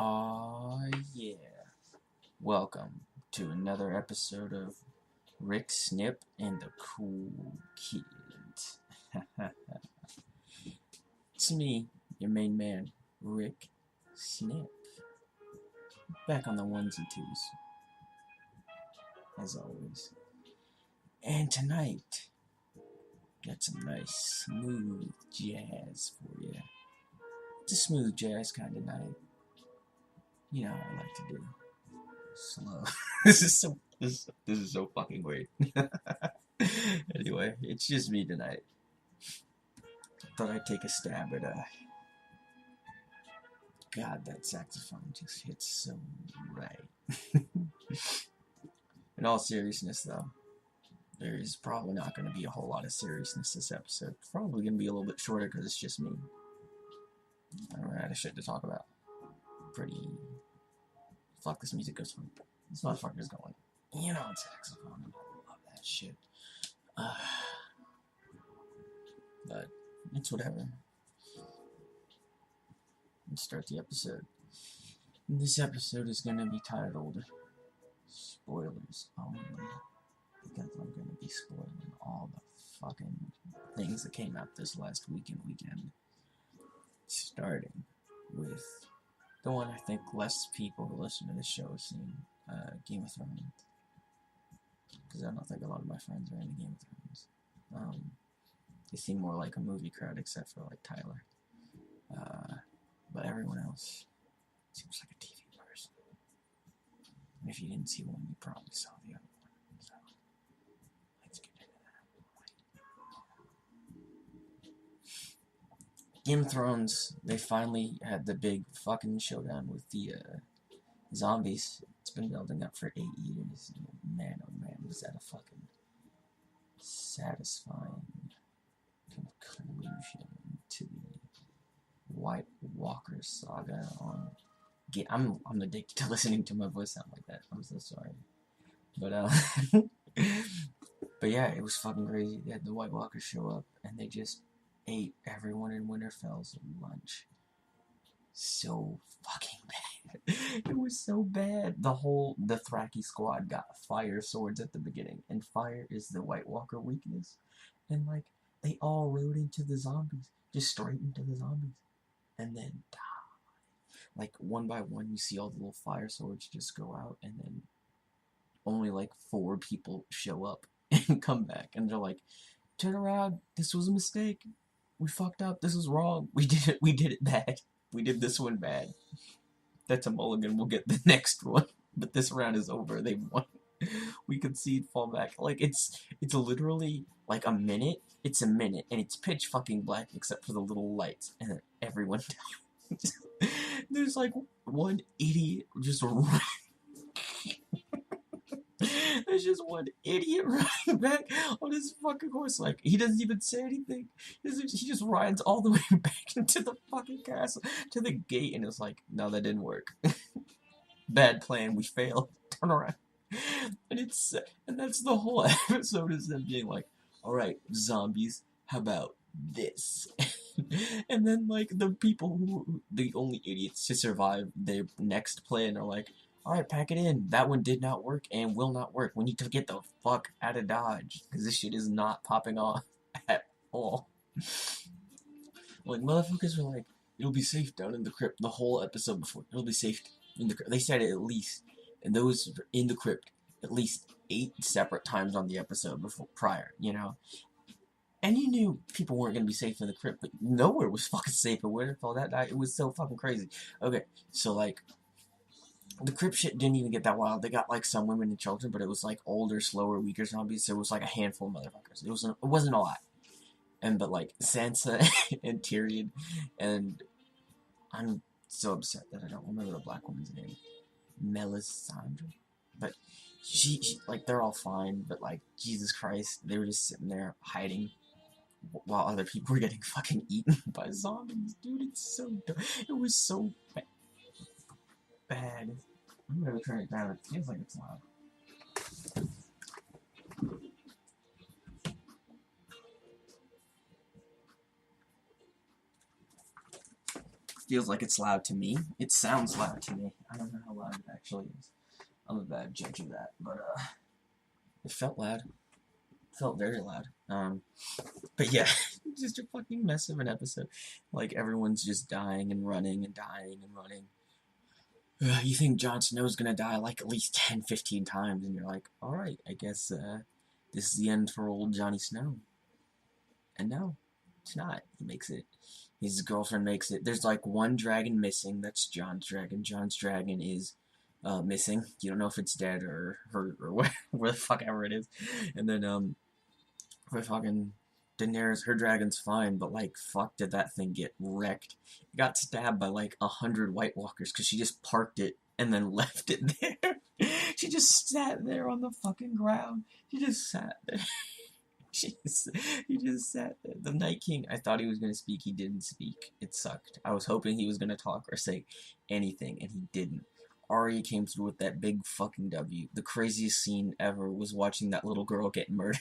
Aw, yeah. Welcome to another episode of Rick Snip and the Cool Kids. It's me, your main man, Rick Snip. Back on the ones and twos, as always. And tonight, got some nice, smooth jazz for you. It's a smooth jazz kind of night. You know what I like to do. Slow. This is so fucking weird. Anyway, it's just me tonight. Thought I'd take a stab at God, that saxophone just hits so right. In all seriousness, though, there's probably not going to be a whole lot of seriousness this episode. It's probably going to be a little bit shorter because it's just me. I don't out of shit to talk about. Pretty. Fuck, this music goes from. This motherfucker's going. You know, it's saxophone. I love that shit. But it's whatever. Let's start the episode. This episode is going to be titled Spoilers Only. Because I'm going to be spoiling all the fucking things that came out this last week and weekend. Starting with the one I think less people who listen to this show have seen, Game of Thrones. Because I don't think a lot of my friends are into Game of Thrones. They seem more like a movie crowd, except for like Tyler. But everyone else seems like a TV person. And if you didn't see one, you probably saw the other one. So let's get into that. Game of Thrones, they finally had the big fucking showdown with the zombies. It's been building up for 8 years. Man, oh man, was that a fucking satisfying conclusion to the White Walker saga on. I'm addicted to listening to my voice sound like that. I'm so sorry, but but yeah, it was fucking crazy. They had the White Walkers show up, and they just ate everyone in Winterfell's lunch. So fucking bad. It was so bad. The Thraki squad got fire swords at the beginning, and fire is the White Walker weakness, and like they all rode into the zombies, just straight into the zombies. And then die. Like, one by one, you see all the little fire swords just go out, and then only, like, 4 people show up and come back. And they're like, turn around, this was a mistake. We fucked up, this was wrong. We did it bad. We did this one bad. That's a mulligan, we'll get the next one. But this round is over, they won. We could see it fall back. Like, it's literally, like, a minute. It's a minute, and it's pitch fucking black except for the little lights, and then everyone dies. There's, like, one idiot just running. There's just one idiot running back on his fucking horse. Like, he doesn't even say anything. He just rides all the way back into the fucking castle, to the gate, and it's like, no, that didn't work. Bad plan, we failed. Turn around. And that's the whole episode, is them being like, alright, zombies, how about this? And then, like, the people who, the only idiots to survive their next plan are like, alright, pack it in. That one did not work and will not work. We need to get the fuck out of Dodge, because this shit is not popping off at all. Like, motherfuckers were like, it'll be safe down in the crypt the whole episode before. It'll be safe in the crypt. They said it at least, and those in the crypt, at least 8 separate times on the episode prior, you know? And you knew people weren't going to be safe in the crypt, but nowhere was fucking safe in Winterfell that night. It was so fucking crazy. Okay, so, like, the crypt shit didn't even get that wild. They got, like, some women and children, but it was, like, older, slower, weaker zombies, so it was, like, a handful of motherfuckers. It wasn't a lot. But, like, Sansa and Tyrion, and I'm so upset that I don't remember the black woman's name. Melisandre? But she, like, they're all fine, but, like, Jesus Christ, they were just sitting there hiding while other people were getting fucking eaten by zombies, dude. It's so dumb. It was so bad. I'm gonna turn it down. It feels like it's loud. feels like it's loud to me. It sounds loud to me. I don't know how loud it actually is. I'm a bad judge of that, but it felt loud. It felt very loud. But yeah, just a fucking mess of an episode. Like, everyone's just dying and running and dying and running. You think Jon Snow's gonna die like at least 10, 15 times, and you're like, alright, I guess this is the end for old Johnny Snow. And no, it's not. He makes it. His girlfriend makes it. There's like one dragon missing. That's Jon's dragon. Jon's dragon is missing. You don't know if it's dead or hurt or where the fuck ever it is. And then for fucking Daenerys, her dragon's fine, but like, fuck, did that thing get wrecked? It got stabbed by like 100 White Walkers because she just parked it and then left it there. She just sat there on the fucking ground. She just sat there. He just sat there. The Night King, I thought he was going to speak. He didn't speak. It sucked. I was hoping he was going to talk or say anything, and he didn't. Arya came through with that big fucking W. The craziest scene ever was watching that little girl get murdered.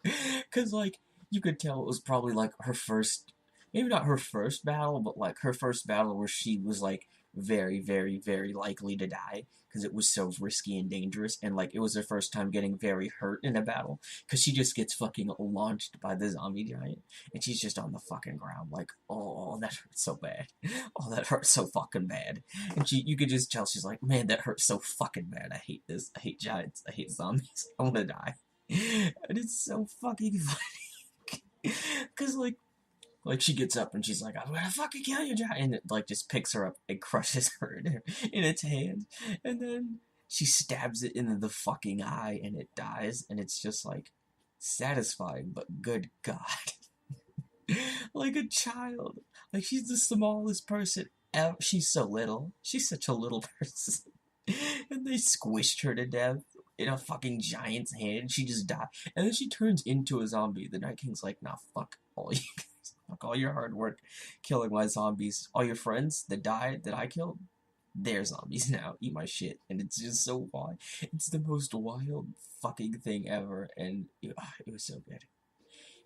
Because, like, you could tell it was probably, like, her first, maybe not her first battle, but, like, her first battle where she was, like, very, very, very likely to die. Because it was so risky and dangerous, and, like, it was her first time getting very hurt in a battle. Because she just gets fucking launched by the zombie giant, and she's just on the fucking ground, like, oh, that hurts so bad. Oh, that hurts so fucking bad. And you could just tell she's like, man, that hurts so fucking bad. I hate this. I hate giants. I hate zombies. I want to die. And it's so fucking funny. Because, like, she gets up and she's like, I'm gonna fucking kill you, Jack. And it, like, just picks her up and crushes her in its hand. And then she stabs it in the fucking eye and it dies. And it's just, like, satisfying, but good God. Like a child. Like, she's the smallest person ever. She's so little. She's such a little person. And they squished her to death in a fucking giant's hand. She just died. And then she turns into a zombie. The Night King's like, nah, fuck all you guys. Fuck all your hard work killing my zombies. All your friends that died, that I killed, they're zombies now. Eat my shit. And it's just so wild. It's the most wild fucking thing ever. And it was so good.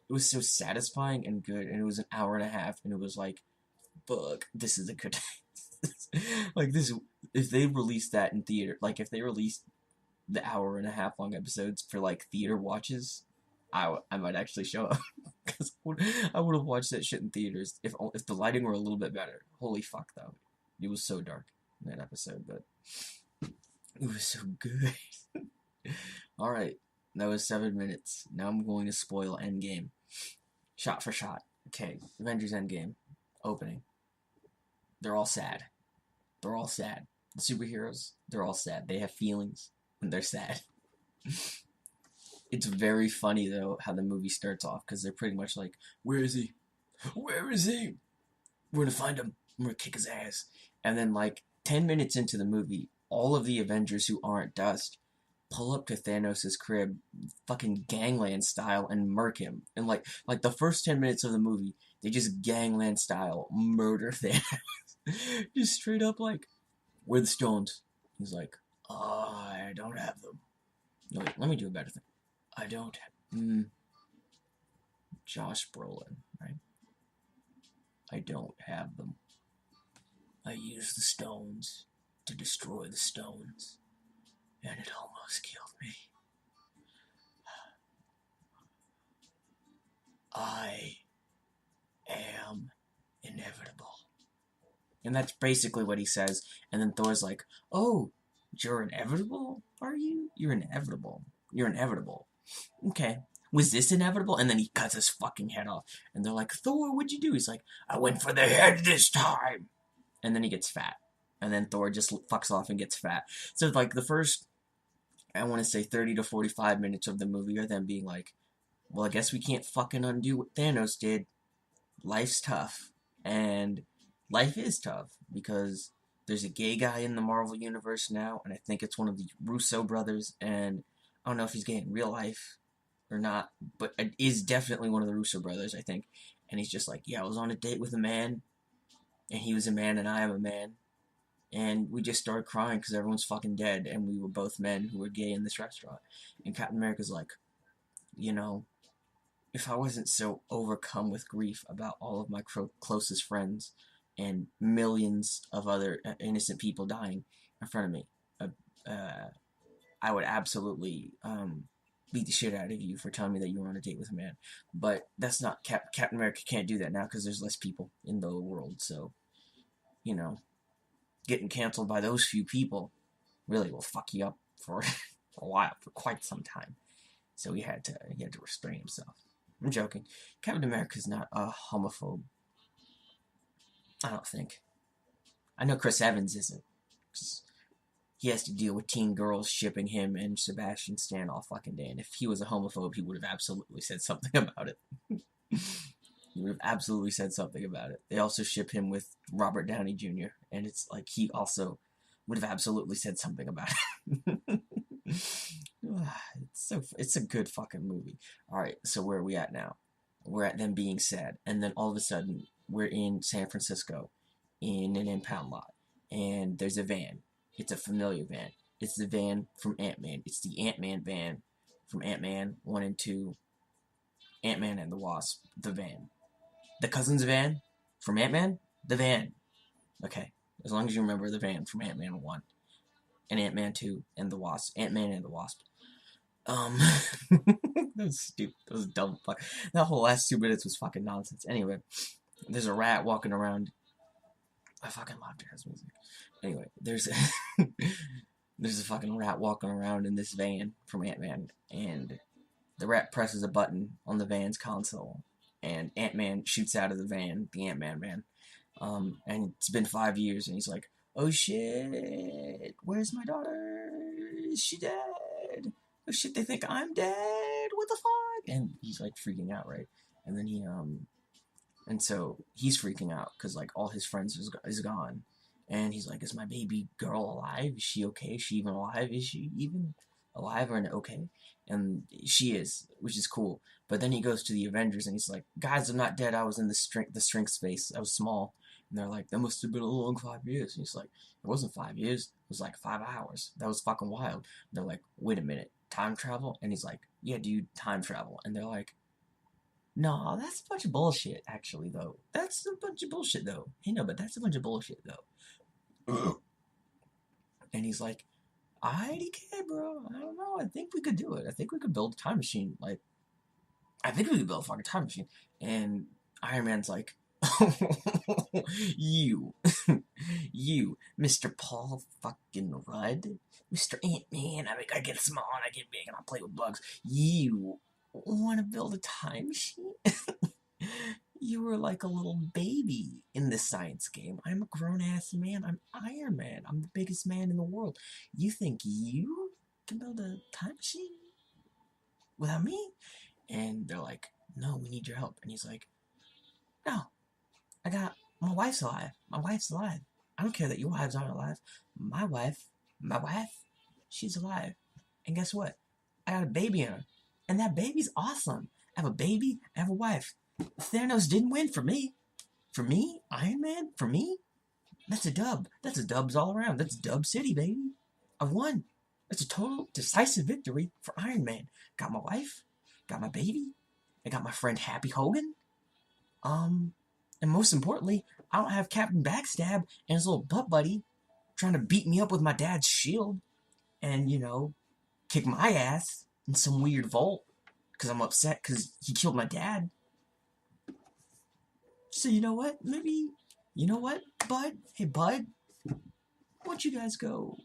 It was so satisfying and good. And it was an hour and a half. And it was like, fuck, this is a good like, this, if they released that in theater, like, if they released the hour and a half long episodes for, like, theater watches, I might actually show up. Because I would have watched that shit in theaters if the lighting were a little bit better. Holy fuck, though. It was so dark in that episode, but it was so good. Alright, that was 7 minutes. Now I'm going to spoil Endgame. Shot for shot. Okay, Avengers Endgame. Opening. They're all sad. They're all sad. The superheroes, they're all sad. They have feelings, and they're sad. It's very funny, though, how the movie starts off, because they're pretty much like, where is he? Where is he? We're gonna find him. We're gonna kick his ass. And then, like, 10 minutes into the movie, all of the Avengers who aren't dust pull up to Thanos' crib, fucking gangland style, and murk him. And, like the first 10 minutes of the movie, they just gangland style murder Thanos. Just straight up, like, where are the stones? He's like, I don't have them. No, wait, let me do a better thing. I don't have... Josh Brolin, right? I don't have them. I used the stones to destroy the stones, and it almost killed me. I am inevitable. And that's basically what he says. And then Thor's like, oh, you're inevitable? Are you? You're inevitable. You're inevitable. Okay. Was this inevitable? And then he cuts his fucking head off. And they're like, Thor, what'd you do? He's like, I went for the head this time. And then he gets fat. And then Thor just fucks off and gets fat. So, like, the first, I want to say 30 to 45 minutes of the movie are them being like, well, I guess we can't fucking undo what Thanos did. Life's tough. And life is tough because there's a gay guy in the Marvel Universe now, and I think it's one of the Russo brothers, and I don't know if he's gay in real life or not, but it is definitely one of the Russo brothers, I think. And he's just like, yeah, I was on a date with a man, and he was a man, and I am a man. And we just started crying because everyone's fucking dead, and we were both men who were gay in this restaurant. And Captain America's like, you know, if I wasn't so overcome with grief about all of my closest friends and millions of other innocent people dying in front of me. I would absolutely beat the shit out of you for telling me that you were on a date with a man. But that's not Captain America can't do that now because there's less people in the world. So, you know, getting canceled by those few people really will fuck you up for a while, for quite some time. So he had to restrain himself. I'm joking. Captain America's not a homophobe. I don't think. I know Chris Evans isn't. He has to deal with teen girls shipping him and Sebastian Stan all fucking day. And if he was a homophobe, he would have absolutely said something about it. He would have absolutely said something about it. They also ship him with Robert Downey Jr. And it's like he also would have absolutely said something about it. It's a good fucking movie. Alright, so where are we at now? We're at them being sad. And then all of a sudden, we're in San Francisco in an impound lot. And there's a van. It's a familiar van. It's the van from Ant-Man. It's the Ant-Man van from Ant-Man 1 and 2. Ant-Man and the Wasp. The van. The Cousins van from Ant-Man? The van. Okay. As long as you remember the van from Ant-Man 1. And Ant-Man 2 and the Wasp. Ant-Man and the Wasp. That was stupid. That was dumb. Fuck. That whole last 2 minutes was fucking nonsense. Anyway, there's a rat walking around. I fucking love jazz music. Anyway, there's a fucking rat walking around in this van from Ant-Man, and the rat presses a button on the van's console, and Ant-Man shoots out of the van, the Ant-Man van. And it's been 5 years, and he's like, "Oh shit, where's my daughter? Is she dead? Oh shit, they think I'm dead. What the fuck?" And he's like freaking out, right? And then and so he's freaking out because like all his friends is gone, and he's like, "Is my baby girl alive? Is she okay? Is she even alive? Is she even alive or okay?" And she is, which is cool. But then he goes to the Avengers and he's like, "Guys, I'm not dead. I was in the shrink space. I was small." And they're like, "That must have been a long 5 years." And he's like, "It wasn't 5 years. It was like 5 hours. That was fucking wild." And they're like, "Wait a minute, time travel?" And he's like, "Yeah, dude, time travel." And they're like, "No, that's a bunch of bullshit, actually, though. That's a bunch of bullshit, though. Hey, no, but that's a bunch of bullshit, though." And he's like, "IDK, bro. I don't know. I think we could do it. I think we could build a time machine. Like, I think we could build a fucking time machine." And Iron Man's like, "You, you, Mr. Paul fucking Rudd, Mr. Ant-Man, I get small and I get big and I play with bugs. You want to build a time machine? You were like a little baby in this science game. I'm a grown-ass man. I'm Iron Man. I'm the biggest man in the world. You think you can build a time machine without me?" And they're like, "No, we need your help." And he's like, "No, my wife's alive. My wife's alive. I don't care that your wives aren't alive. My wife, she's alive. And guess what? I got a baby in her. And that baby's awesome. I have a baby, I have a wife. Thanos didn't win for me. For me, Iron Man, for me, that's a dub. That's a dubs all around. That's Dub City, baby. I won. That's a total decisive victory for Iron Man. Got my wife, got my baby, I got my friend Happy Hogan. And most importantly, I don't have Captain Backstab and his little butt buddy trying to beat me up with my dad's shield and, kick my ass in some weird vault because I'm upset because he killed my dad. So you know what? Bud? Hey, Bud, why don't you guys go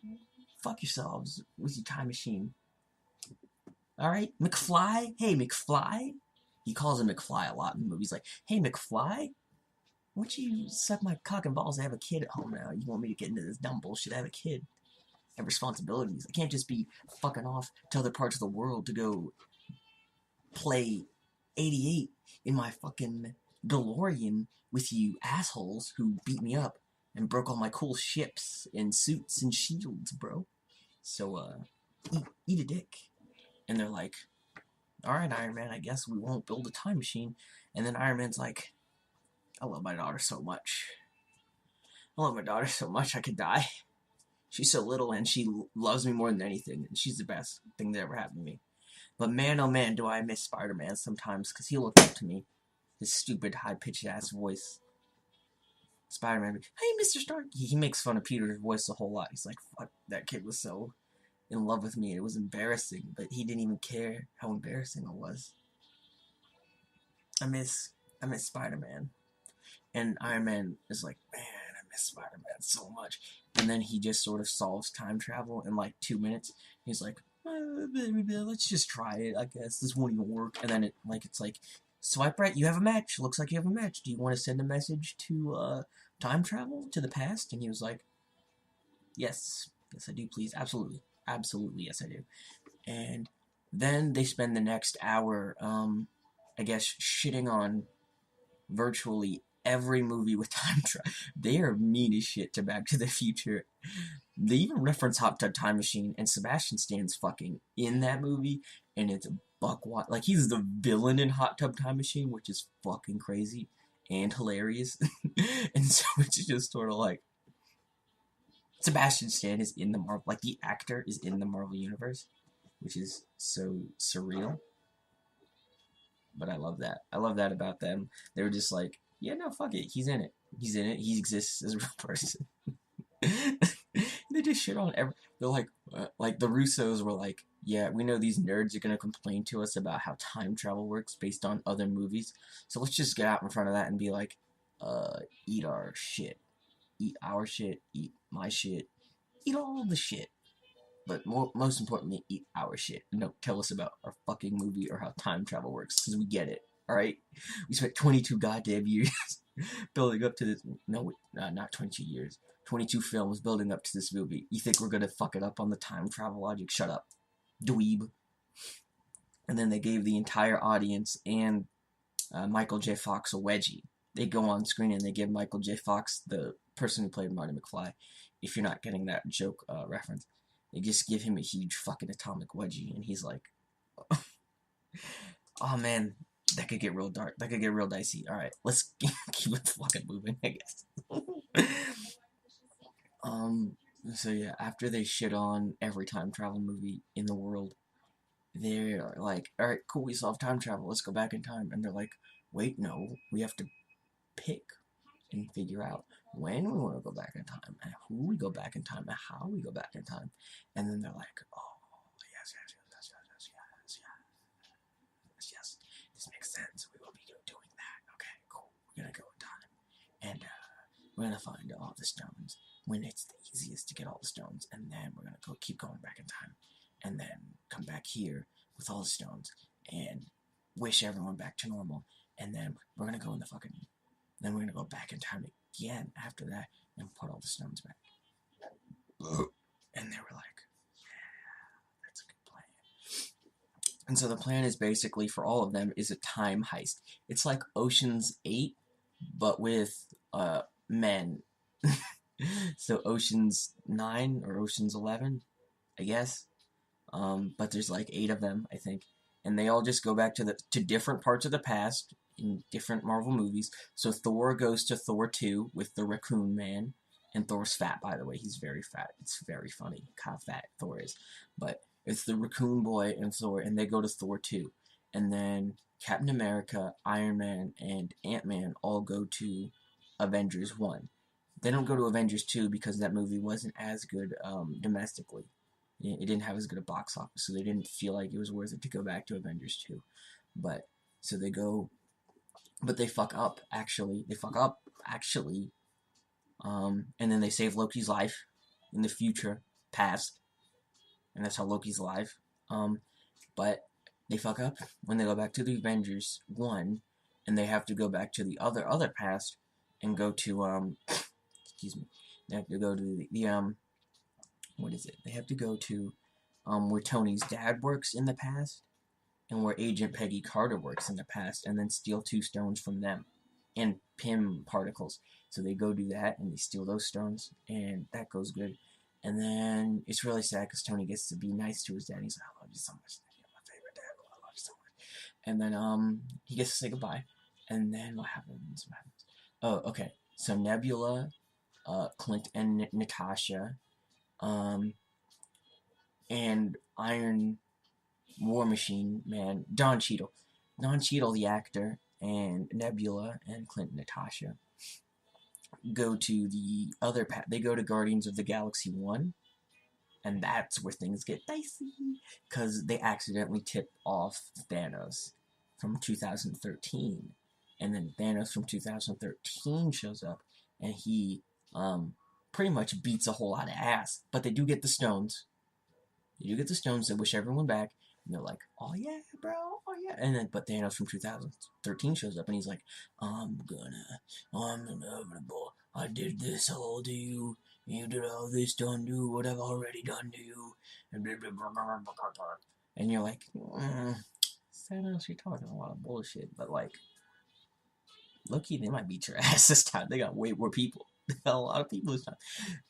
fuck yourselves with your time machine? Alright? McFly? Hey, McFly? He calls him McFly a lot in the movies. Like, "Hey, McFly? Why don't you suck my cock and balls? I have a kid at home now. You want me to get into this dumb bullshit? I have a kid. I have responsibilities. I can't just be fucking off to other parts of the world to go play 88 in my fucking DeLorean with you assholes who beat me up and broke all my cool ships and suits and shields, bro. So, eat a dick." And they're like, "Alright, Iron Man, I guess we won't build a time machine." And then Iron Man's like, "I love my daughter so much. I love my daughter so much I could die. She's so little and she loves me more than anything. And she's the best thing that ever happened to me. But man, oh man, do I miss Spider-Man sometimes because he looked up to me. His stupid, high-pitched ass voice. Spider-Man, hey, Mr. Stark. He makes fun of Peter's voice a whole lot. He's like, fuck, that kid was so in love with me. It was embarrassing, but he didn't even care how embarrassing it was. I miss Spider-Man. And Iron Man is like, man, I miss Spider-Man so much. And then he just sort of solves time travel in like 2 minutes. He's like, let's just try it, I guess. This won't even work. And then it's like, swipe right, you have a match. Looks like you have a match. Do you want to send a message to time travel to the past? And he was like, yes. Yes, I do, please. Absolutely. Absolutely, yes, I do. And then they spend the next hour, I guess, shitting on virtually every movie with time travel. They are mean as shit to Back to the Future. They even reference Hot Tub Time Machine, and Sebastian Stan's fucking in that movie, and it's buck wild. Like, he's the villain in Hot Tub Time Machine, which is fucking crazy and hilarious. And so it's just sort of like, Sebastian Stan is in the Marvel, like, the actor is in the Marvel Universe, which is so surreal. But I love that. I love that about them. They were just like, yeah, no, fuck it. He's in it. He's in it. He exists as a real person. They just shit on every. They're like the Russos were like, yeah, we know these nerds are gonna complain to us about how time travel works based on other movies. So let's just get out in front of that and be like, eat our shit, eat our shit, eat my shit, eat all the shit. But most importantly, eat our shit. And don't tell us about our fucking movie or how time travel works, because we get it, alright? We spent 22 goddamn years building up to this. No, not 22 years. 22 films building up to this movie. You think we're gonna fuck it up on the time travel logic? Shut up. Dweeb. And then they gave the entire audience and Michael J. Fox a wedgie. They go on screen and they give Michael J. Fox, the person who played Marty McFly, if you're not getting that joke reference, they just give him a huge fucking atomic wedgie, and he's like, oh man, that could get real dark. That could get real dicey. Alright, let's keep it fucking moving, I guess. So yeah, after they shit on every time travel movie in the world, they're like, alright, cool, we solved time travel, let's go back in time. And they're like, wait, no, we have to pick and figure out when we want to go back in time, and who we go back in time, and how we go back in time. And then they're like, oh, yes, this makes sense. We will be doing that. Okay, cool. We're gonna go in time, and we're gonna find all the stones when it's the easiest to get all the stones, and then we're gonna keep going back in time, and then come back here with all the stones, and wish everyone back to normal, and then we're gonna go in the fucking. Then we're gonna go back in time again after that and put all the stones back. And they were like, yeah, that's a good plan. And so the plan is basically for all of them is a time heist. It's like Ocean's 8, but with men. So Ocean's 9 or Ocean's 11, I guess. But there's like 8 of them, I think. And they all just go back to different parts of the past in different Marvel movies. So Thor goes to Thor 2 with the Raccoon Man. And Thor's fat, by the way. He's very fat. It's very funny how fat Thor is. But it's the Raccoon Boy and Thor, and they go to Thor 2. And then Captain America, Iron Man, and Ant-Man all go to Avengers 1. They don't go to Avengers 2 because that movie wasn't as good domestically. It didn't have as good a box office, so they didn't feel like it was worth it to go back to Avengers 2. But, so they go, but they fuck up, actually. And then they save Loki's life in the future, past. And that's how Loki's alive. But they fuck up when they go back to the Avengers 1, and they have to go back to the other past and go to, excuse me, they have to go to the what is it? They have to go to where Tony's dad works in the past, and where Agent Peggy Carter works in the past, and then steal 2 stones from them, and Pym particles. So they go do that, and they steal those stones, and that goes good. And then it's really sad because Tony gets to be nice to his dad. He's like, I love you so much. You're my favorite dad. I love you so much. And then he gets to say goodbye. And then what happens? Oh, okay. So Nebula, Clint and Natasha, and Iron War Machine Man, Don Cheadle, the actor, and Nebula and Clint and Natasha go to the other path. They go to Guardians of the Galaxy 1, and that's where things get dicey, because they accidentally tip off Thanos from 2013, and then Thanos from 2013 shows up, and he pretty much beats a whole lot of ass. But they do get the stones. They do get the stones. They wish everyone back, and they're like, "Oh yeah, bro, oh yeah." And then, but Thanos from 2013 shows up, and he's like, I'm inevitable. I did this all to you. You did all this to undo what I've already done to you. And you're like, Thanos, you're talking a lot of bullshit. But like, low-key, they might beat your ass this time. They got way more people. They got a lot of people this time.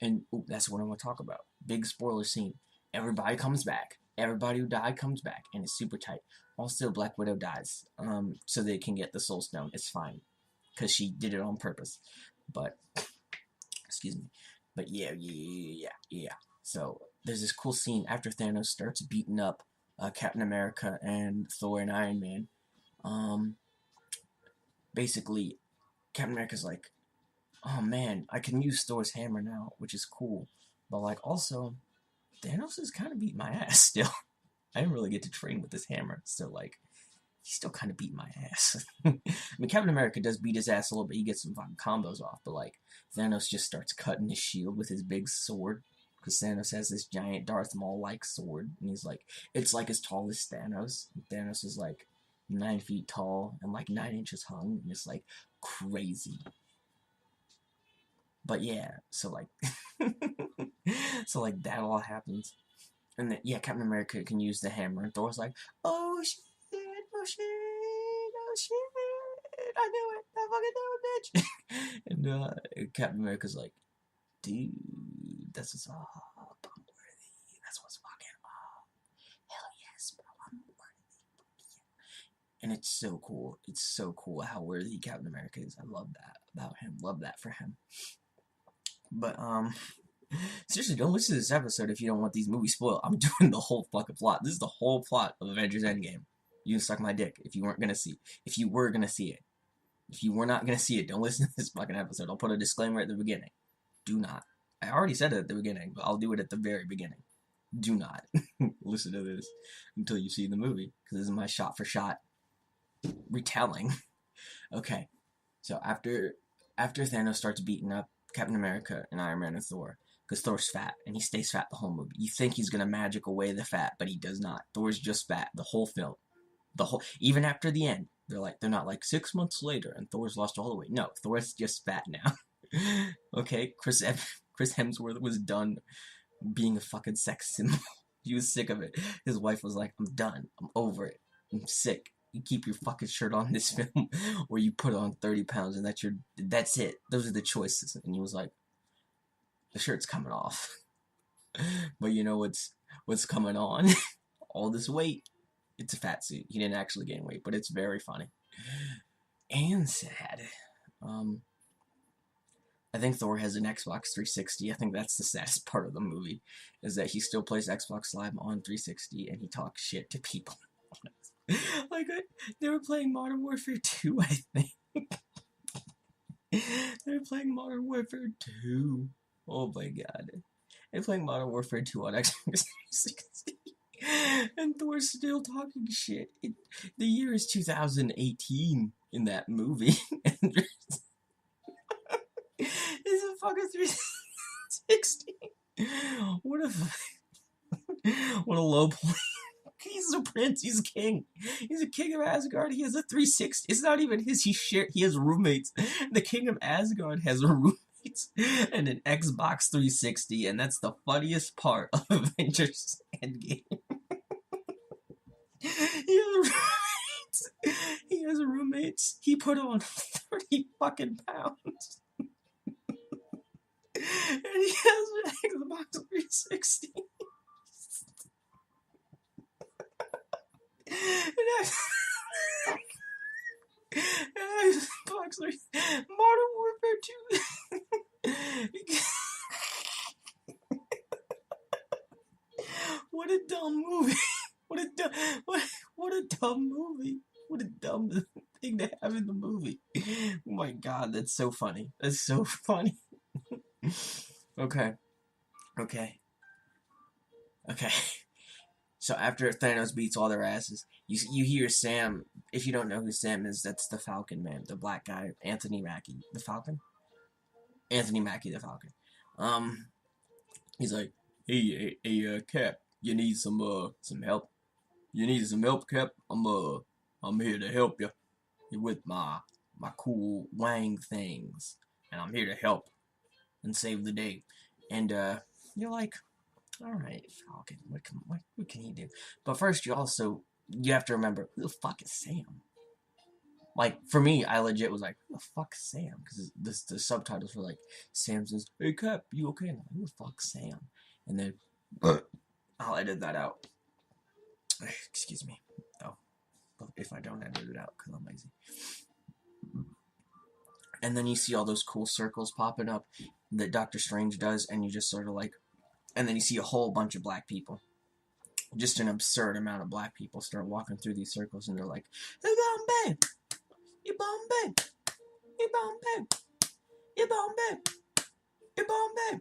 And that's what I'm going to talk about. Big spoiler scene. Everybody comes back. Everybody who died comes back. And it's super tight. Also, Black Widow dies. So they can get the Soul Stone. It's fine. Because she did it on purpose. But, excuse me. But yeah. So, there's this cool scene after Thanos starts beating up Captain America and Thor and Iron Man. Basically, Captain America's like, oh man, I can use Thor's hammer now, which is cool. But like, also, Thanos is kind of beating my ass still. I didn't really get to train with this hammer. So like, he's still kind of beating my ass. I mean, Captain America does beat his ass a little bit. He gets some fucking combos off. But like, Thanos just starts cutting his shield with his big sword. Because Thanos has this giant Darth Maul-like sword. And he's like, it's like as tall as Thanos. And Thanos is like 9 feet tall and like 9 inches hung. And it's like crazy. But yeah, so like, that all happens. And then, yeah, Captain America can use the hammer. And Thor's like, oh shit, oh shit, oh shit, I knew it, I fucking knew it, bitch. And Captain America's like, dude, that's what's up, I'm worthy, that's what's fucking up. Hell yes, bro, I'm worthy. And it's so cool how worthy Captain America is. I love that about him, love that for him. But, seriously, don't listen to this episode if you don't want these movies spoiled. I'm doing the whole fucking plot. This is the whole plot of Avengers Endgame. You can suck my dick if you weren't gonna see. If you were gonna see it. If you were not gonna see it, don't listen to this fucking episode. I'll put a disclaimer at the beginning. Do not. I already said it at the beginning, but I'll do it at the very beginning. Do not listen to this until you see the movie, because this is my shot-for-shot retelling. Okay, so after Thanos starts beating up Captain America and Iron Man and Thor, because Thor's fat, and he stays fat the whole movie. You think he's gonna magic away the fat, but he does not. Thor's just fat the whole film. Even after the end, they're not like 6 months later, and Thor's lost all the weight. No, Thor's just fat now. Okay, Chris Hemsworth was done being a fucking sex symbol. He was sick of it. His wife was like, I'm done. I'm over it. I'm sick. You keep your fucking shirt on this film, or you put on 30 pounds, and that's it. Those are the choices. And he was like, the shirt's coming off. But you know what's coming on? All this weight. It's a fat suit. He didn't actually gain weight, but it's very funny. And sad. I think Thor has an Xbox 360. I think that's the saddest part of the movie, is that he still plays Xbox Live on 360, and he talks shit to people. Like, they were playing Modern Warfare 2, I think. They were playing Modern Warfare 2. Oh my god. They're playing Modern Warfare 2 on Xbox 360. And Thor's still talking shit. The year is 2018 in that movie. And it's a fucking 360. What a low point. He's a prince. He's a king. He's a king of Asgard. He has a 360. It's not even his. He has roommates. The king of Asgard has roommates and an Xbox 360, and that's the funniest part of Avengers Endgame. He has roommates. He put on 30 fucking pounds. And he has an Xbox 360. Xbox 360. Modern Warfare 2. What a dumb movie. What a dumb movie. What a dumb thing to have in the movie. Oh my god, that's so funny. That's so funny. Okay, okay, okay. So after Thanos beats all their asses, you hear Sam. If you don't know who Sam is, that's the Falcon Man, the black guy, Anthony Mackie, the Falcon. Anthony Mackie, the Falcon. Um, he's like, hey, Cap, you need some help? You need some help, Cap? I'm here to help you with my cool wang things, and I'm here to help and save the day. And you're like, all right, Falcon, what can he do? But first, you have to remember who the fuck is Sam. Like for me, I legit was like, who the fuck is Sam? Because the subtitles were like, Sam says, "Hey Cap, you okay?" And I'm like, who the fuck Sam? And then I'll edit that out. Excuse me. Oh, if I don't edit it out, because I'm lazy. And then you see all those cool circles popping up that Doctor Strange does, and you just sort of like, and then you see a whole bunch of black people. Just an absurd amount of black people start walking through these circles, and they're like, "You Bombay, you Bombay, you Bombay, you Bombay, you Bombay."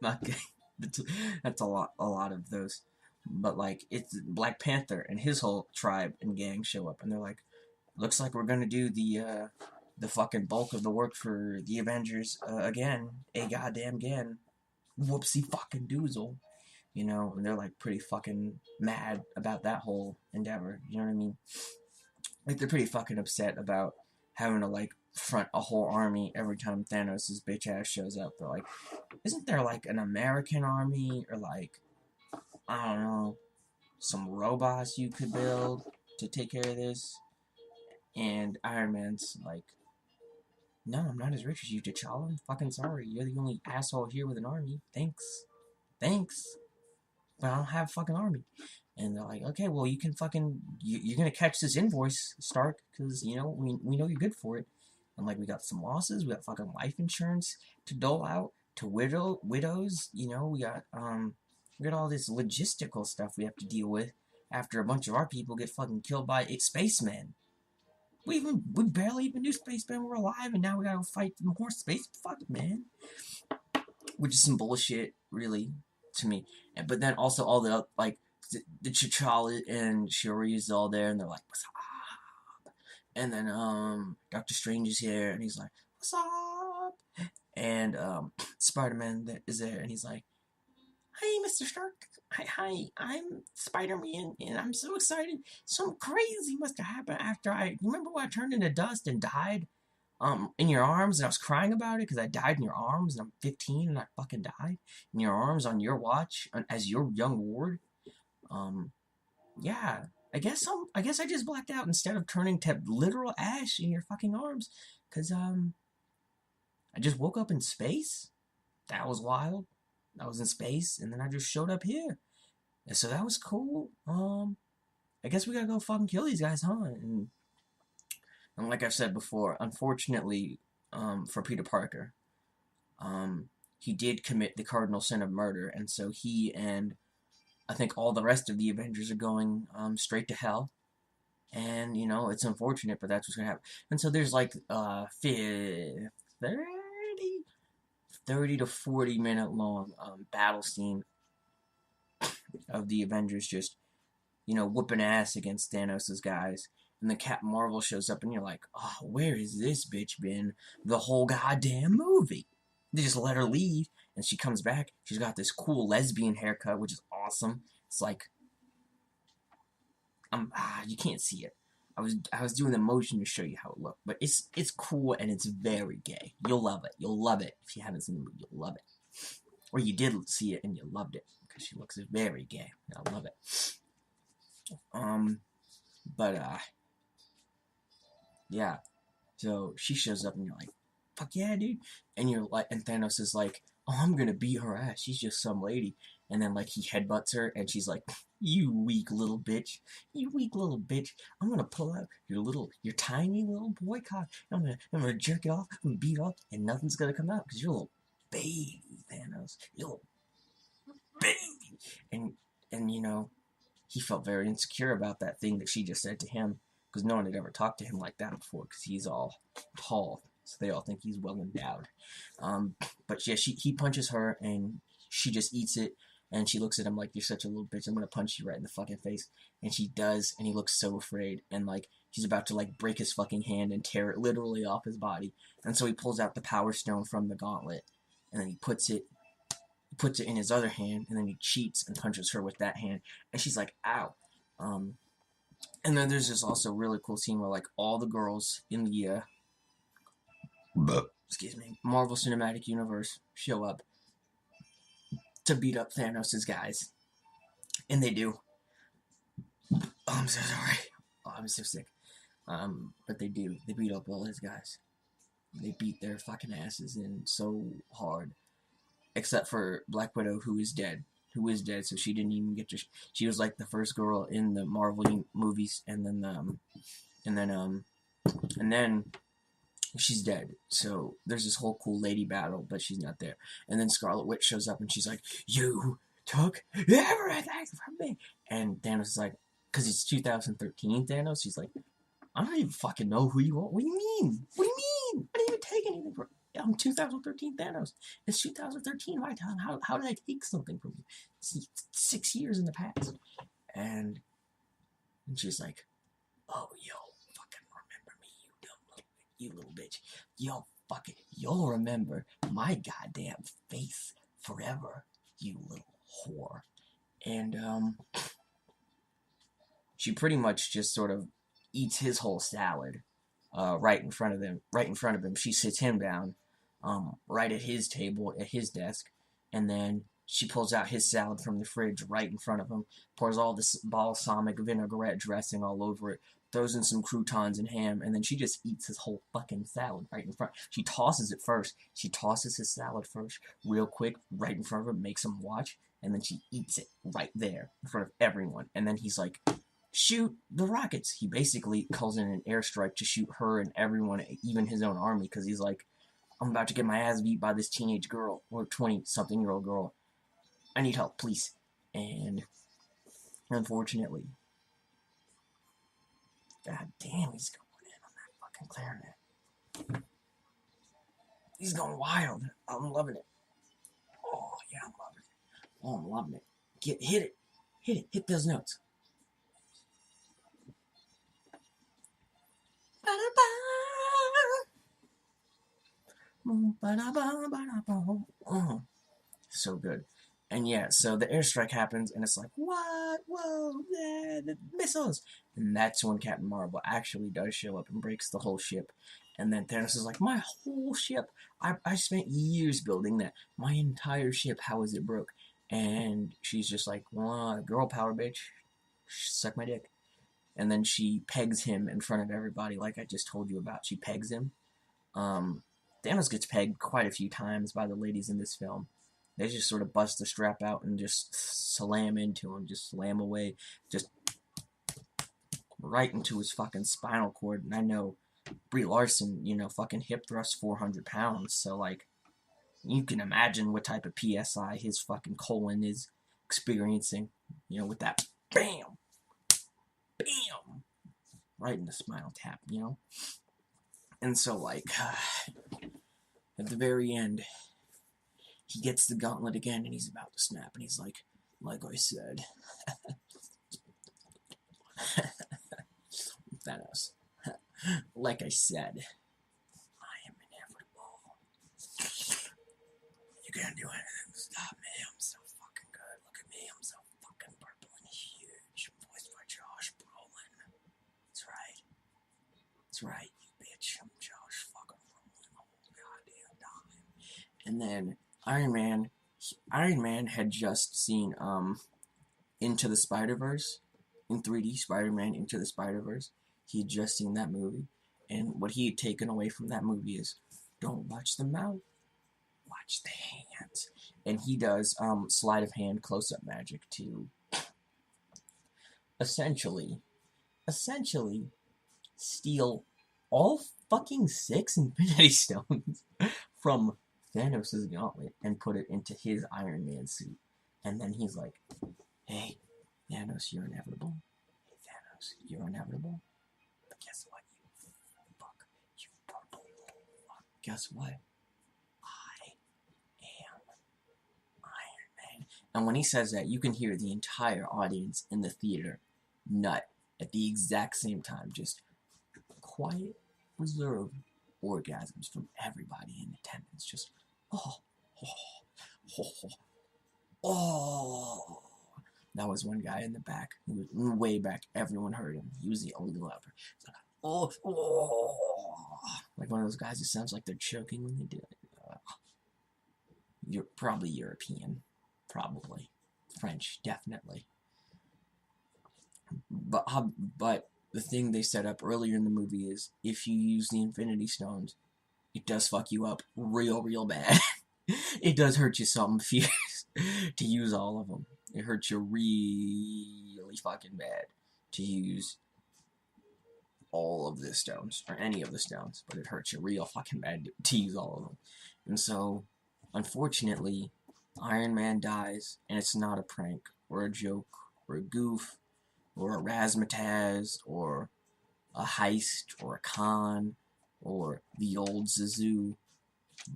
Okay, that's a lot of those. But like, it's Black Panther and his whole tribe and gang show up, and they're like, "Looks like we're gonna do the fucking bulk of the work for the Avengers again, a goddamn again. Whoopsie fucking doozle." You know, and they're like pretty fucking mad about that whole endeavor. You know what I mean? Like they're pretty fucking upset about having to like front a whole army every time Thanos' bitch ass shows up. They're like, isn't there like an American army or like, I don't know, some robots you could build to take care of this? And Iron Man's like, no, I'm not as rich as you, T'Challa. I'm fucking sorry. You're the only asshole here with an army. Thanks. But I don't have a fucking army. And they're like, okay, well, you can fucking, you're gonna catch this invoice, Stark, because, you know, we know you're good for it. And, like, we got some losses, we got fucking life insurance to dole out to widows, you know, we got all this logistical stuff we have to deal with after a bunch of our people get fucking killed by spacemen. We barely even knew spacemen were alive, and now we gotta fight more space, fuck, man. Which is some bullshit, really, to me. But then also all the like the T'Challa and Shuri is all there, and they're like, "What's up?" And then Doctor Strange is here, and he's like, "What's up?" And Spider-Man is there, and he's like, "Hey, Mr. Stark. Hi, I'm Spider-Man, and I'm so excited. Something crazy must have happened after remember when I turned into dust and died in your arms, and I was crying about it because I died in your arms, and I'm 15 and I fucking died in your arms on your watch as your young ward. Yeah, I guess I just blacked out instead of turning to literal ash in your fucking arms, because I just woke up in space. That was wild. I was in space, and then I just showed up here, and so that was cool. I guess we gotta go fucking kill these guys, huh? And like I've said before, unfortunately, for Peter Parker, he did commit the cardinal sin of murder, and so he and I think all the rest of the Avengers are going straight to hell. And, you know, it's unfortunate, but that's what's going to happen. And so there's like 30 to 40 minute long battle scene of the Avengers just, you know, whooping ass against Thanos' guys. And then Captain Marvel shows up, and you're like, oh, where has this bitch been the whole goddamn movie? They just let her leave, and she comes back. She's got this cool lesbian haircut, which is awesome. It's like, you can't see it. I was doing the motion to show you how it looked, but it's cool and it's very gay. You'll love it. You'll love it if you haven't seen the movie. You'll love it, or you did see it and you loved it because she looks very gay. I love it. But yeah. So she shows up and you're like, fuck yeah, dude. And you're like, and Thanos is like, oh, I'm gonna beat her ass. She's just some lady. And then like he headbutts her, and she's like, you weak little bitch. You weak little bitch. I'm gonna pull out your tiny little boy cock. I'm gonna jerk it off and beat off, and nothing's gonna come out because you're a little baby, Thanos. You're a little baby. And you know, he felt very insecure about that thing that she just said to him. because no one had ever talked to him like that before, because he's all tall, so they all think he's well endowed. But yeah, he punches her, and she just eats it, and she looks at him like, "You're such a little bitch. I'm gonna punch you right in the fucking face." And she does, and he looks so afraid, and like he's about to like break his fucking hand and tear it literally off his body. And so he pulls out the power stone from the gauntlet, and then he puts it in his other hand, and then he cheats and punches her with that hand, and she's like, "Ow." And then there's this also really cool scene where like all the girls in the excuse me, Marvel Cinematic Universe show up to beat up Thanos' guys, and they do. Oh, I'm so sorry. Oh, I'm so sick. But they do. They beat up all his guys. They beat their fucking asses in so hard. Except for Black Widow, who is dead. So she didn't even get to... She was like the first girl in the Marvel movies, and then she's dead. So there's this whole cool lady battle, but she's not there. And then Scarlet Witch shows up, and she's like, "You took everything from me." And Thanos is like, because it's 2013 Thanos, he's like, "I don't even fucking know who you are. What do you mean? What do you mean? I didn't even take anything from you. I'm 2013 Thanos. It's 2013 my time. How did I take something from you? It's 6 years in the past." And she's like, "Oh, you'll fucking remember me, you little bitch. You'll remember my goddamn face forever, you little whore." And she pretty much just sort of eats his whole salad right in front of him. She sits him down right at his table, at his desk, and then she pulls out his salad from the fridge right in front of him, pours all this balsamic vinaigrette dressing all over it, throws in some croutons and ham, and then she just eats his whole fucking salad right in front. She tosses it first. She tosses his salad first, real quick, right in front of him, makes him watch, and then she eats it right there in front of everyone. And then he's like, "Shoot the rockets." He basically calls in an airstrike to shoot her and everyone, even his own army, because he's like, "I'm about to get my ass beat by this teenage girl, or 20-something-year-old girl. I need help, please." And unfortunately, god damn, he's going in on that fucking clarinet. He's going wild. I'm loving it. Oh, yeah, I'm loving it. Oh, I'm loving it. Hit it. Hit those notes. Oh, so good. And yeah, so the airstrike happens, and it's like, what? Whoa, the missiles! And that's when Captain Marvel actually does show up and breaks the whole ship. And then Thanos is like, "My whole ship! I spent years building that. My entire ship, how is it broke?" And she's just like, "Well, girl power, bitch. Suck my dick." And then she pegs him in front of everybody, like I just told you about. She pegs him. Thanos gets pegged quite a few times by the ladies in this film. They just sort of bust the strap out and just slam into him, just slam away, just right into his fucking spinal cord. And I know Brie Larson, fucking hip thrust 400 pounds, so like, you can imagine what type of PSI his fucking colon is experiencing, with that BAM! BAM! Right in the spinal tap, And so, like, at the very end, he gets the gauntlet again, and he's about to snap, and he's like I said, Thanos, like I said, I am inevitable. You can't do anything to stop me. I'm so fucking good. Look at me. I'm so fucking purple and huge. Voiced by Josh Brolin. That's right. That's right, you bitch. I'm Josh fucking Brolin the whole goddamn time. And then Iron Man had just seen Into the Spider-Verse in 3D, Spider-Man Into the Spider-Verse. He had just seen that movie, and what he had taken away from that movie is, don't watch the mouth, watch the hands. And he does sleight of hand close-up magic to essentially steal all fucking 6 Infinity Stones from Thanos' gauntlet and put it into his Iron Man suit. And then he's like, "Hey, Thanos, you're inevitable. Hey, Thanos, you're inevitable. But guess what, you fuck, you purple fuck. Guess what? I am Iron Man. And when he says that, you can hear the entire audience in the theater nut at the exact same time. Just quiet, reserved orgasms from everybody in attendance. Just, oh, oh, oh, oh. That was one guy in the back, who was way back. Everyone heard him. He was the only leper. Like, oh, oh, like one of those guys who sounds like they're choking when they do it. You're probably European, probably French, definitely. But the thing they set up earlier in the movie is if you use the Infinity Stones, it does fuck you up real bad. It does hurt you something fierce to use all of them. It hurts you really fucking bad to use all of the stones, or any of the stones, but it hurts you real fucking bad to use all of them. And so, unfortunately, Iron Man dies, and it's not a prank, or a joke, or a goof, or a razzmatazz, or a heist, or a con, or the old Zazu.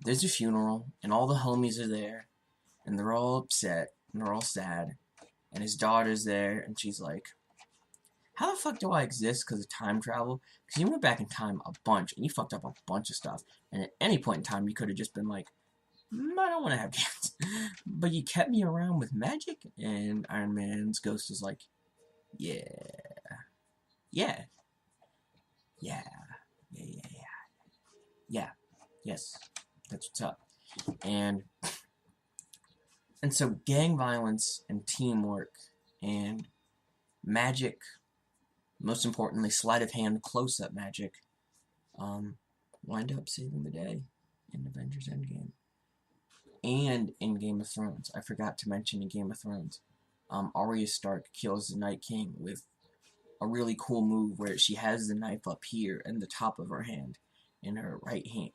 There's a funeral, and all the homies are there, and they're all upset, and they're all sad, and his daughter's there, and she's like, how the fuck do I exist because of time travel? Because you went back in time a bunch, and you fucked up a bunch of stuff, and at any point in time, you could have just been like, I don't want to have kids, but you kept me around with magic, and Iron Man's ghost is like, yeah, yes, that's what's up. And so gang violence and teamwork and magic, most importantly sleight of hand close-up magic, wind up saving the day in Avengers Endgame. And in Game of Thrones. I forgot to mention in Game of Thrones, Arya Stark kills the Night King with a really cool move where she has the knife up here in the top of her hand, in her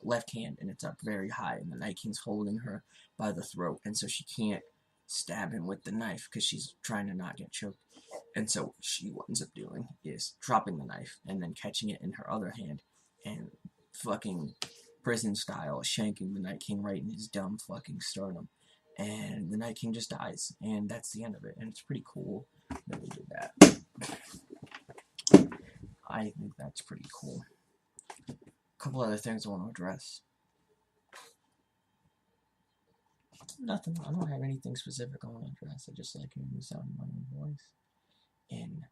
left hand, and it's up very high, and the Night King's holding her by the throat, and so she can't stab him with the knife because she's trying to not get choked. And so what she ends up doing is dropping the knife and then catching it in her other hand and fucking prison style shanking the Night King right in his dumb fucking sternum. And the Night King just dies, and that's the end of it. And it's pretty cool that they did that. I think that's pretty cool. A couple other things I want to address. Nothing. I don't have anything specific I want to address. I just like hearing the sound of my own voice in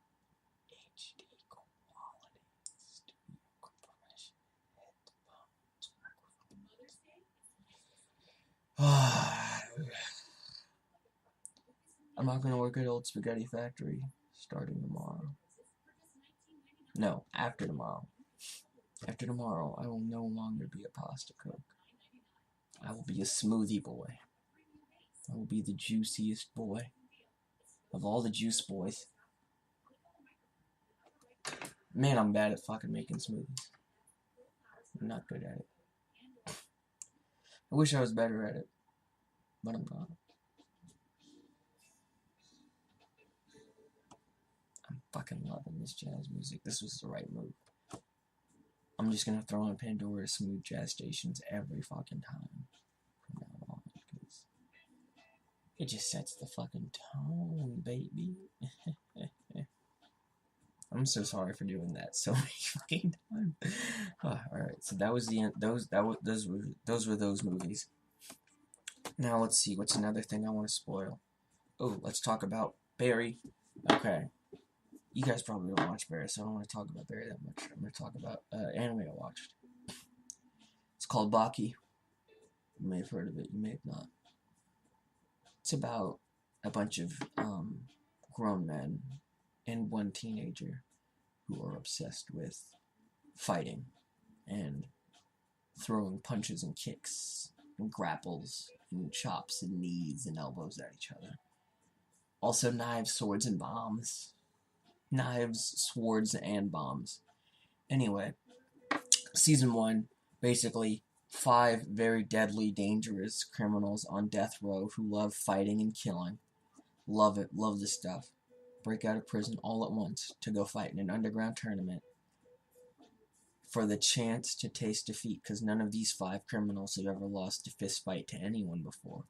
HD quality. Studio compression. I'm not going to work at Old Spaghetti Factory starting tomorrow. No, after tomorrow. After tomorrow, I will no longer be a pasta cook. I will be a smoothie boy. I will be the juiciest boy of all the juice boys. Man, I'm bad at fucking making smoothies. I'm not good at it. I wish I was better at it, but I'm not. I'm fucking loving this jazz music. This was the right move. I'm just gonna throw on Pandora's smooth jazz stations every fucking time from now on, because it just sets the fucking tone, baby. I'm so sorry for doing that so many fucking times. Alright, so that was the end. Those were those movies. Now let's see, what's another thing I want to spoil? Oh, let's talk about Barry. Okay. You guys probably don't watch Barry, so I don't want to talk about Barry that much. I'm going to talk about anime I watched. It's called Baki. You may have heard of it, you may have not. It's about a bunch of grown men and one teenager who are obsessed with fighting and throwing punches and kicks and grapples and chops and knees and elbows at each other. Also knives, swords, and bombs. Knives, swords, and bombs. Anyway, season 1, basically 5 very deadly, dangerous criminals on death row who love fighting and killing. Love it, love this stuff. Break out of prison all at once to go fight in an underground tournament for the chance to taste defeat, because none of these 5 criminals have ever lost a fist fight to anyone before.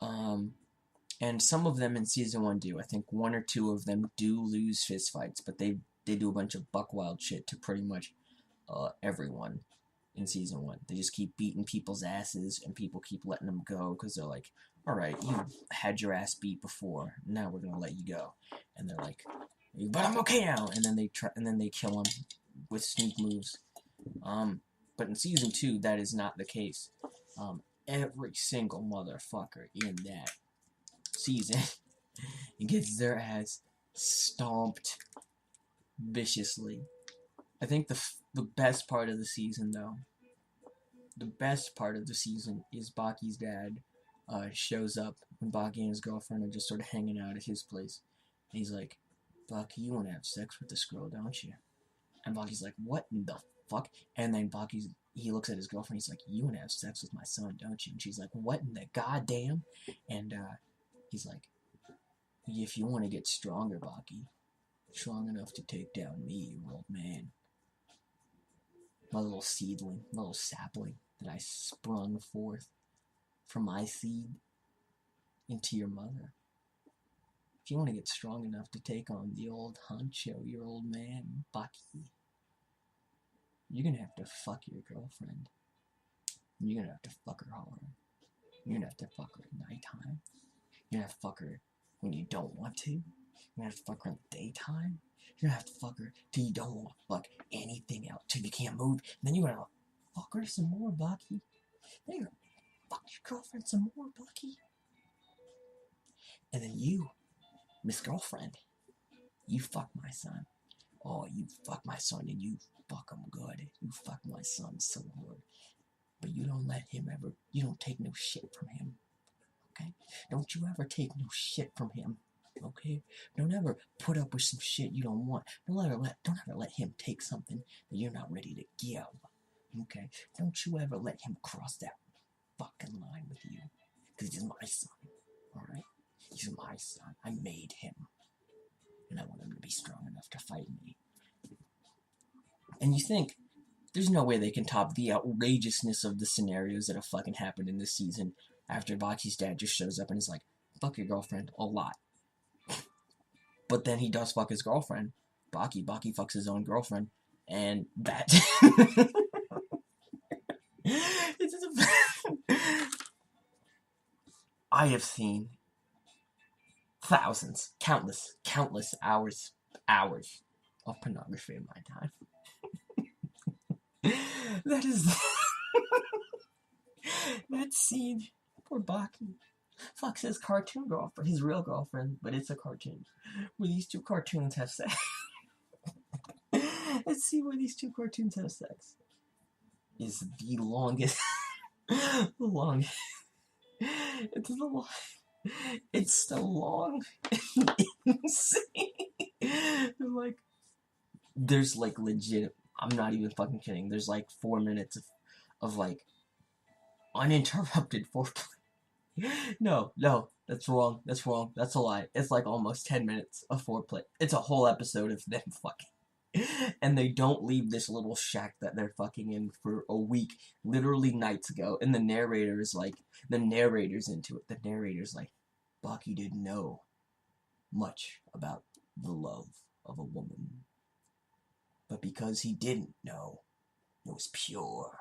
And some of them in season 1 do. I think 1 or 2 of them do lose fist fights, but they do a bunch of buck wild shit to pretty much everyone in season 1. They just keep beating people's asses, and people keep letting them go because they're like, alright, you had your ass beat before, now we're gonna let you go. And they're like, but I'm okay now! And then they kill them with sneak moves. But in season 2, that is not the case. Every single motherfucker in that season gets their ass stomped viciously. I think the best part of the season, though, is Baki's dad shows up when Baki and his girlfriend are just sort of hanging out at his place. And he's like, Baki, you want to have sex with this girl, don't you? And Baki's like, what in the fuck? And then he looks at his girlfriend, he's like, you want to have sex with my son, don't you? And she's like, what in the goddamn? And he's like, if you want to get stronger, Baki, strong enough to take down me, you old man. My little seedling, my little sapling that I sprung forth from my seed into your mother. If you want to get strong enough to take on the old honcho, your old man, Baki, you're gonna have to fuck your girlfriend. You're gonna have to fuck her hard. You're gonna have to fuck her at nighttime. You're gonna have to fuck her when you don't want to. You're gonna have to fuck her in the daytime. You're gonna have to fuck her till you don't want to fuck anything else, till you can't move. And then you're gonna fuck her some more, Bucky. Then you're gonna fuck your girlfriend some more, Bucky. And then you, Miss Girlfriend, you fuck my son. Oh, you fuck my son and you fuck him good. You fuck my son so hard. But you don't let him ever, you don't take no shit from him. Okay? Don't you ever take no shit from him. Okay? Don't ever put up with some shit you don't want. Don't ever let him take something that you're not ready to give. Okay? Don't you ever let him cross that fucking line with you. Because he's my son. Alright? He's my son. I made him. And I want him to be strong enough to fight me. And you think, there's no way they can top the outrageousness of the scenarios that have fucking happened in this season after Baki's dad just shows up and is like, fuck your girlfriend a lot. But then he does fuck his girlfriend. Baki fucks his own girlfriend. And that... I have seen thousands, countless hours of pornography in my time. That is... that scene where Baki fucks his cartoon girlfriend, his real girlfriend, but it's a cartoon, where these two cartoons have sex. Let's see where these two cartoons have sex. Is the longest... It's so long and insane. Like, there's like legit, I'm not even fucking kidding, there's like 4 minutes of like uninterrupted foreplay. No, that's wrong, that's a lie. It's like almost 10 minutes of foreplay. It's a whole episode of them fucking. And they don't leave this little shack that they're fucking in for a week, literally nights ago. And the narrator's into it. The narrator's like, Baki didn't know much about the love of a woman. But because he didn't know, it was pure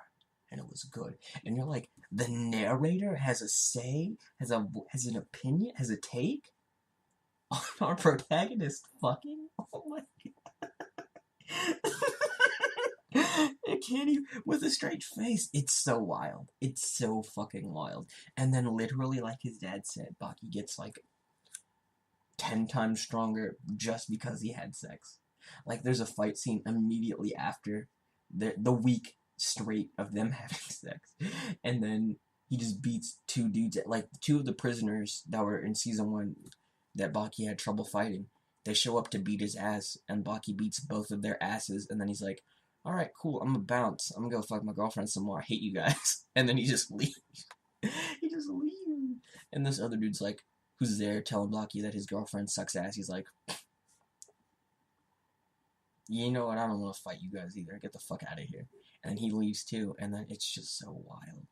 and it was good. And you're like, the narrator has a say, has an opinion, has a take on our protagonist fucking? Oh my god. It can't even, with a straight face. It's so wild. It's so fucking wild. And then literally, like his dad said, Baki gets like 10 times stronger just because he had sex. Like there's a fight scene immediately after the week straight of them having sex. And then he just beats 2 dudes, like 2 of the prisoners that were in season 1 that Baki had trouble fighting. They show up to beat his ass, and Baki beats both of their asses, and then he's like, alright, cool, I'm gonna bounce. I'm gonna go fuck my girlfriend some more. I hate you guys. And then he just leaves. He just leaves. And this other dude's like, who's there telling Baki that his girlfriend sucks ass. He's like, you know what, I don't want to fight you guys either. Get the fuck out of here. And then he leaves too, and then it's just so wild.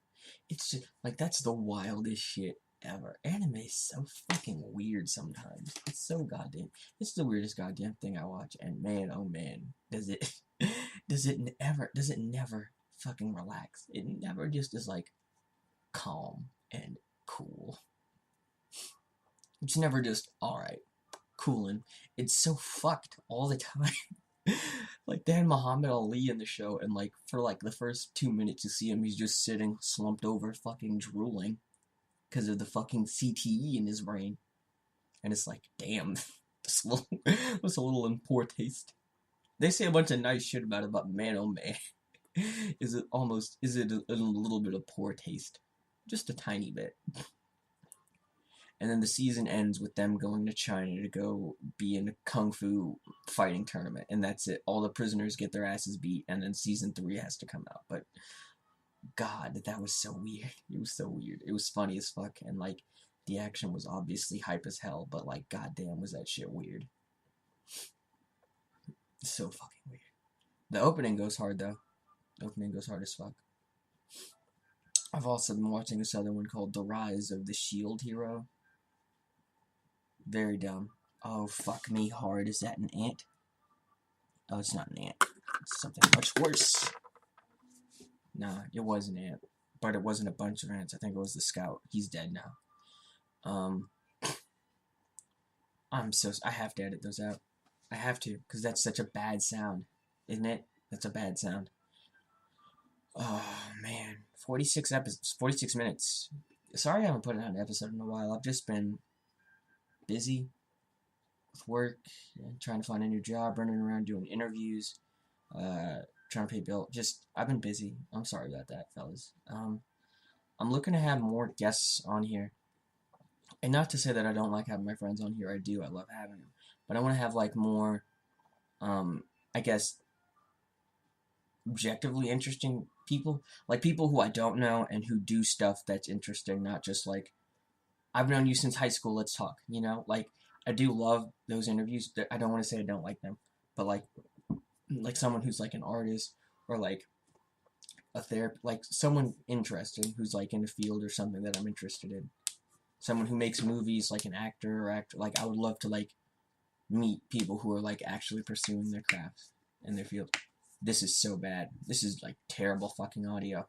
It's just, like, that's the wildest shit ever. Anime is so fucking weird sometimes. It's so goddamn, it's the weirdest goddamn thing I watch, and man, oh man, does it, does it never fucking relax. It never just is, like, calm and cool. It's never just, alright, coolin'. It's so fucked all the time. Like, they had Muhammad Ali in the show, and, like, for, like, the first 2 minutes you see him, he's just sitting, slumped over, fucking drooling, because of the fucking CTE in his brain. And it's like, damn, that's a little in poor taste. They say a bunch of nice shit about it, but man, oh man, is it a little bit of poor taste? Just a tiny bit. And then the season ends with them going to China to go be in a kung fu fighting tournament, and that's it. All the prisoners get their asses beat, and then season 3 has to come out. But God, that was so weird. It was so weird. It was funny as fuck, and like the action was obviously hype as hell, but like goddamn was that shit weird. So fucking weird. The opening goes hard though. The opening goes hard as fuck. I've also been watching this other one called The Rise of the Shield Hero. Very dumb. Oh, fuck me hard. Is that an ant? Oh, it's not an ant. It's something much worse. Nah, it was an ant. But it wasn't a bunch of ants. I think it was the scout. He's dead now. I have to edit those out. I have to, because that's such a bad sound. Isn't it? That's a bad sound. Oh, man. 46 minutes. Sorry I haven't put out an episode in a while. I've just been busy with work, trying to find a new job, running around doing interviews, trying to pay bills. I've been busy. I'm sorry about that, fellas. I'm looking to have more guests on here. And not to say that I don't like having my friends on here. I do. I love having them. But I want to have, like, more, I guess, objectively interesting people. Like, people who I don't know and who do stuff that's interesting, not just, like, I've known you since high school, let's talk, you know? Like, I do love those interviews. I don't want to say I don't like them, but, like someone who's, like, an artist, or, like, a therapist, like, someone interesting who's, like, in a field or something that I'm interested in. Someone who makes movies, like an actor, like, I would love to, like, meet people who are, like, actually pursuing their craft in their field. This is so bad. This is, like, terrible fucking audio.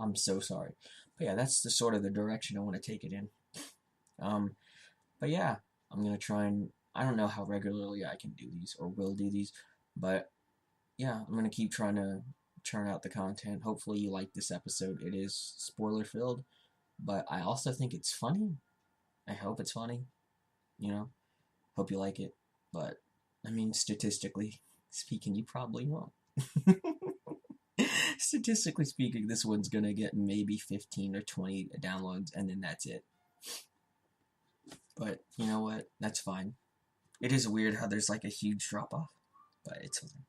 I'm so sorry. But yeah, that's the sort of the direction I want to take it in. But yeah, I'm gonna try and, I don't know how regularly I can do these, or will do these, but yeah, I'm gonna keep trying to churn out the content. Hopefully you like this episode. It is spoiler-filled, but I also think it's funny. I hope it's funny, you know? Hope you like it, but, I mean, statistically speaking, you probably won't. Statistically speaking, this one's gonna get maybe 15 or 20 downloads, and then that's it. But, you know what? That's fine. It is weird how there's, like, a huge drop-off, but it's fine.